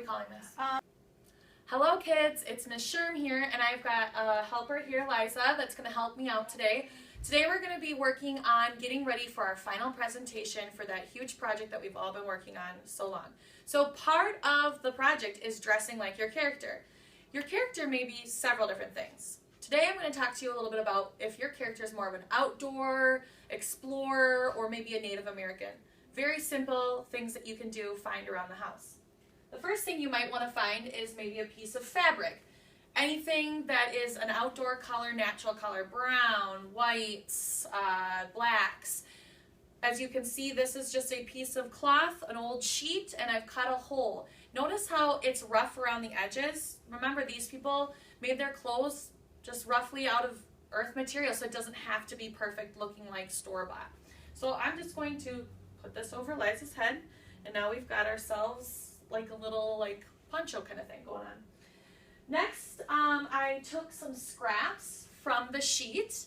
calling this? Hello kids, it's Miss Sherm here, and I've got a helper here, Liza, that's going to help me out today. Today we're going to be working on getting ready for our final presentation for that huge project that we've all been working on so long. So part of the project is dressing like your character. Your character may be several different things. Today I'm going to talk to you a little bit about if your character is more of an outdoor, explorer, or maybe a Native American. Very simple things that you can find around the house. The first thing you might want to find is maybe a piece of fabric. Anything that is an outdoor color, natural color, brown, whites, blacks. As you can see, this is just a piece of cloth, an old sheet, and I've cut a hole. Notice how it's rough around the edges. Remember, these people made their clothes just roughly out of earth material, so it doesn't have to be perfect looking like store-bought. So I'm just going to put this over Liza's head, and now we've got ourselves like a little poncho kind of thing going on. Next, I took some scraps from the sheet,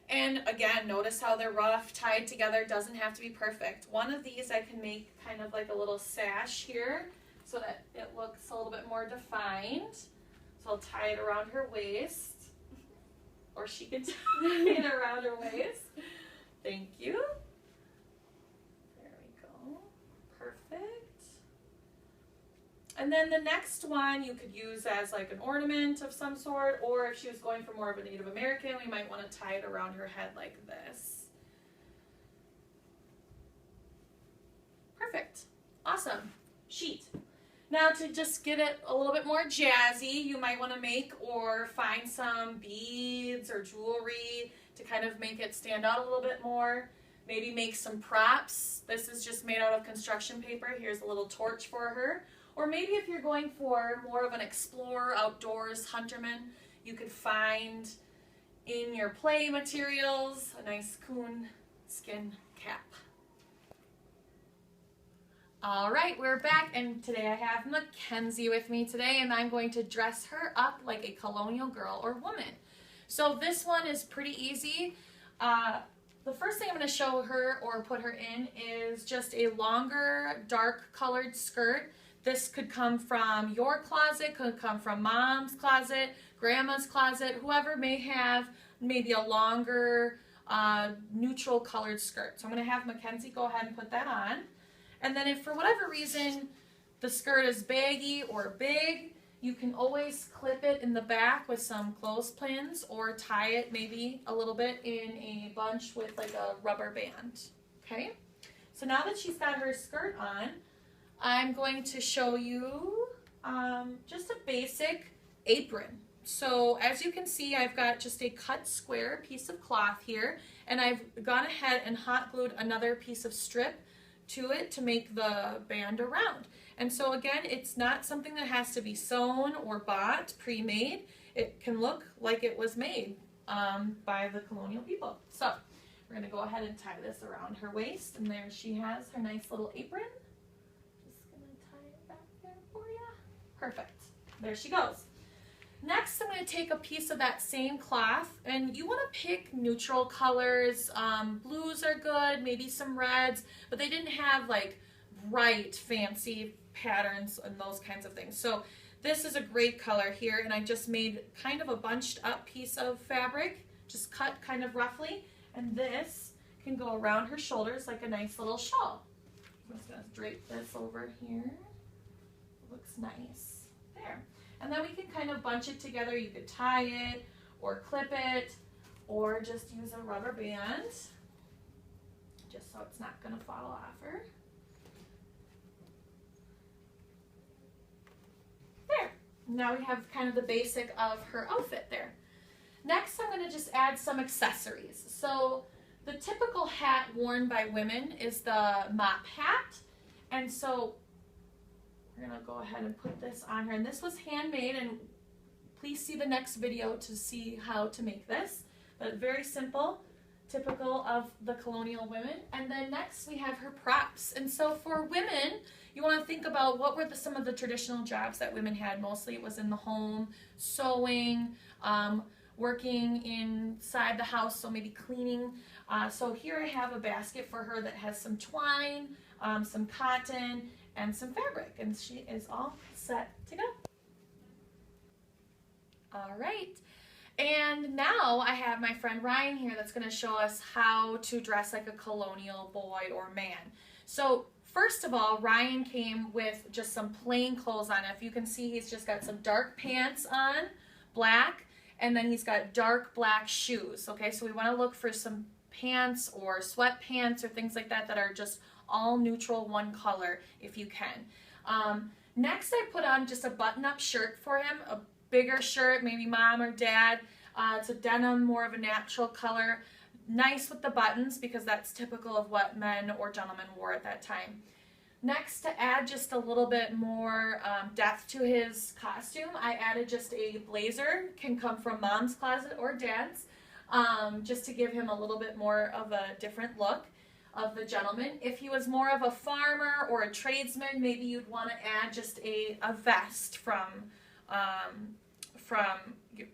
and again, notice how they're rough, tied together, doesn't have to be perfect. One of these I can make kind of like a little sash here so that it looks a little bit more defined. So I'll tie it around her waist, or she can tie it around her waist. Thank you. There we go. Perfect. And then the next one you could use as like an ornament of some sort, or if she was going for more of a Native American, we might want to tie it around her head like this. Perfect. Awesome. Sheet. Now to just get it a little bit more jazzy, you might want to make or find some beads or jewelry to kind of make it stand out a little bit more. Maybe make some props. This is just made out of construction paper. Here's a little torch for her. Or maybe if you're going for more of an explorer, outdoors, hunterman, you could find in your play materials a nice coon skin cap. All right, we're back, and today I have Mackenzie with me today, and I'm going to dress her up like a colonial girl or woman. So this one is pretty easy. The first thing I'm going to show her or put her in is just a longer, dark colored skirt. This could come from your closet, could come from mom's closet, grandma's closet, whoever may have maybe a longer neutral colored skirt. So I'm going to have Mackenzie go ahead and put that on. And then if for whatever reason the skirt is baggy or big, you can always clip it in the back with some clothespins or tie it maybe a little bit in a bunch with like a rubber band. Okay? So now that she's got her skirt on, I'm going to show you just a basic apron. So as you can see, I've got just a cut square piece of cloth here, and I've gone ahead and hot glued another piece of strip to it to make the band around. And so again, it's not something that has to be sewn or bought, pre-made. It can look like it was made by the colonial people. So we're going to go ahead and tie this around her waist, and there she has her nice little apron. Perfect. There she goes. Next, I'm going to take a piece of that same cloth, and you want to pick neutral colors. Blues are good, maybe some reds, but they didn't have like bright, fancy patterns and those kinds of things. So this is a great color here, and I just made kind of a bunched up piece of fabric, just cut kind of roughly, and this can go around her shoulders like a nice little shawl. I'm just going to drape this over here. Looks nice. There. And then we can kind of bunch it together. You could tie it or clip it or just use a rubber band just so it's not going to fall off her. There. Now we have kind of the basic of her outfit there. Next, I'm going to just add some accessories. So the typical hat worn by women is the mop hat. And so we're going to go ahead and put this on her, and this was handmade, and please see the next video to see how to make this, but very simple, typical of the colonial women. And then next we have her props, and so for women you want to think about what were some of the traditional jobs that women had. Mostly it was in the home, sewing, working inside the house, so maybe cleaning. So here I have a basket for her that has some twine, some cotton, and some fabric, and she is all set set to go. All right. And now I have my friend Ryan here that's going to show us how to dress like a colonial boy or man. So first of all, Ryan came with just some plain clothes on. If you can see, he's just got some dark pants on, black, and then he's got dark black shoes. Okay, so we want to look for some pants or sweatpants or things like that that are just all neutral, one color if you can. Next, I put on just a button-up shirt for him, a bigger shirt, maybe mom or dad. It's a denim, more of a natural color. Nice with the buttons because that's typical of what men or gentlemen wore at that time. Next, to add just a little bit more depth to his costume, I added just a blazer. Can come from mom's closet or dad's, just to give him a little bit more of a different look of the gentleman. If he was more of a farmer or a tradesman, maybe you'd want to add just a vest from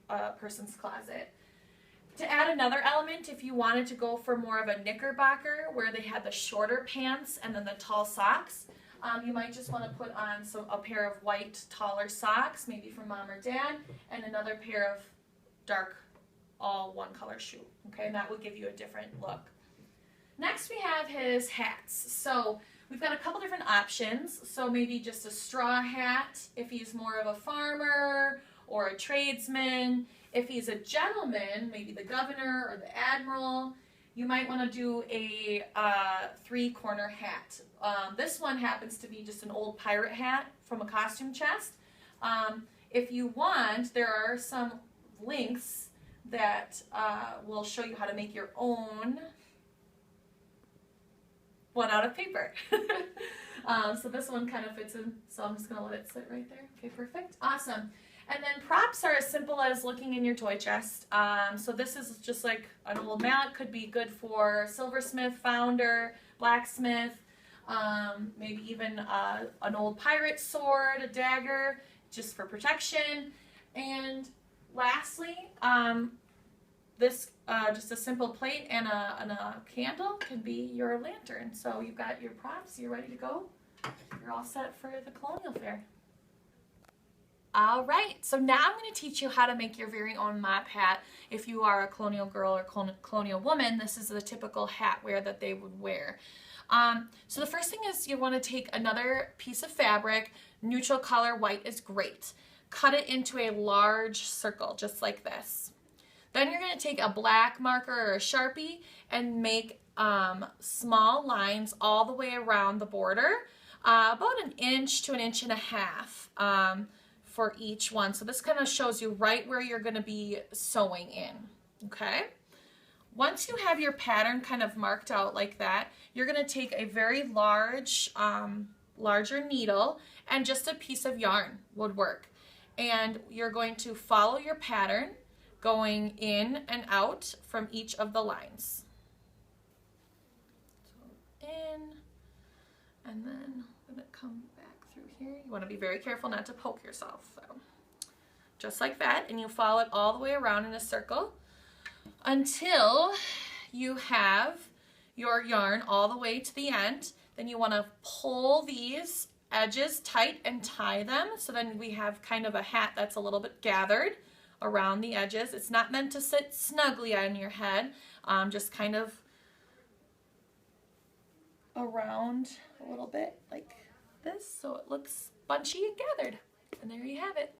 a person's closet. To add another element, if you wanted to go for more of a knickerbocker where they had the shorter pants and then the tall socks, you might just want to put on a pair of white taller socks, maybe from mom or dad, and another pair of dark all one color shoe. Okay, and that will give you a different look. Next we have his hats. So we've got a couple different options. So maybe just a straw hat if he's more of a farmer or a tradesman. If he's a gentleman, maybe the governor or the admiral, you might want to do a three-corner hat. This one happens to be just an old pirate hat from a costume chest. If you want, there are some links that will show you how to make your own one out of paper. So this one kind of fits in, so I'm just going to let it sit right there. Okay, perfect. Awesome. And then props are as simple as looking in your toy chest. So this is just like an old mallet, could be good for silversmith, founder, blacksmith, maybe even an old pirate sword, a dagger, just for protection. And lastly, this just a simple plate and a candle can be your lantern. So you've got your props, you're ready to go. You're all set for the Colonial Fair. All right, so now I'm going to teach you how to make your very own mop hat. If you are a colonial girl or colonial woman, this is the typical hat wear that they would wear. So the first thing is you want to take another piece of fabric, neutral color, white is great. Cut it into a large circle, just like this. Then you're going to take a black marker or a Sharpie and make small lines all the way around the border, about an inch to an inch and a half. For each one. So this kind of shows you right where you're going to be sewing in. Okay? Once you have your pattern kind of marked out like that, you're going to take a very large, larger needle and just a piece of yarn would work. And you're going to follow your pattern going in and out from each of the lines. So in, and then I'm going to come back through here. You want to be very careful not to poke yourself. So just like that, and you follow it all the way around in a circle until you have your yarn all the way to the end. Then you want to pull these edges tight and tie them, so then we have kind of a hat that's a little bit gathered around the edges. It's not meant to sit snugly on your head, just kind of around a little bit like this, so it looks bunchy and gathered. And there you have it.